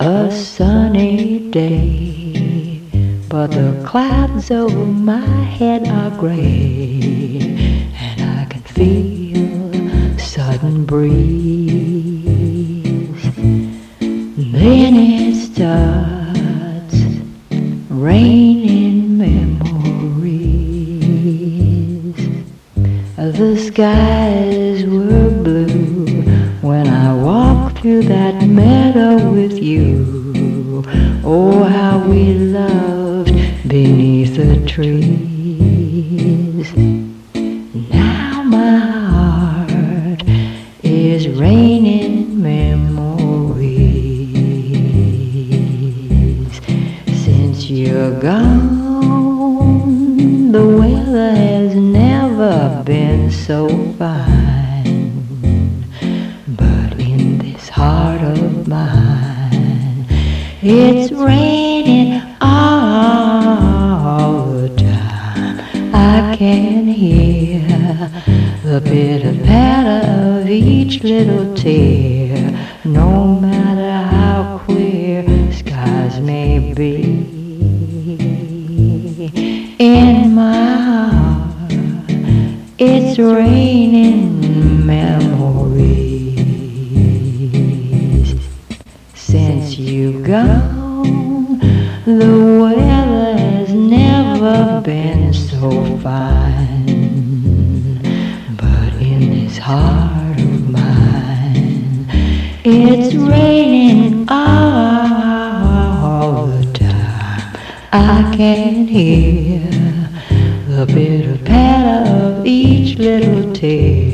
A sunny day, but the clouds over my head are gray, and I can feel a sudden breeze. Then it starts raining memories. The skies were blue when I walked through that meadow with you. Oh, how we loved beneath the trees. Now my heart is raining memories. Since you're gone, the weather has never been so fine. But in this heart of mine, it's raining all the time. I can hear the pitter-patter of each little tear, no matter how clear skies may be. In my heart, it's raining memories. Since you've gone, the weather has never been so fine. But in this heart of mine, it's raining all the time. I can hear the pitter-patter of each little tear.